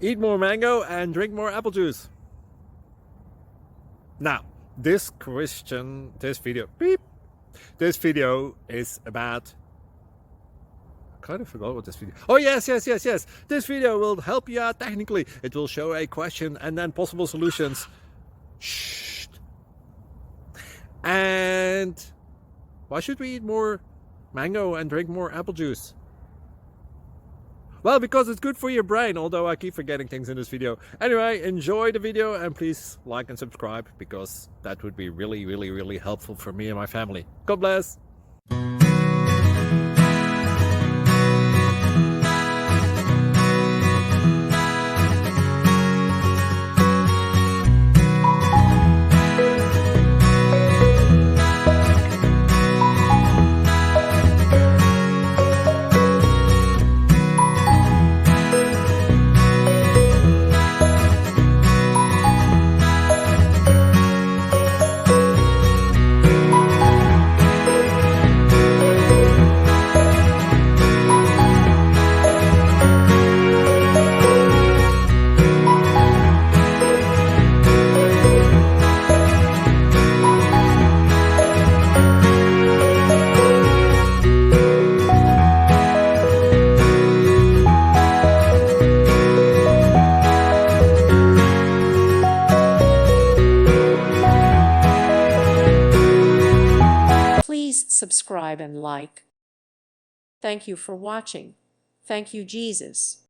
Eat more mango and drink more apple juice. Now, this video is about, I kind of forgot what this video. Oh yes. This video will help you out technically. It will show a question and then possible solutions. Shh. And why should we eat more mango and drink more apple juice? Well, because it's good for your brain, although I keep forgetting things in this video. Anyway, enjoy the video and please like and subscribe, because that would be really helpful for me and my family. God bless! Please subscribe and like. Thank you for watching. Thank you, Jesus.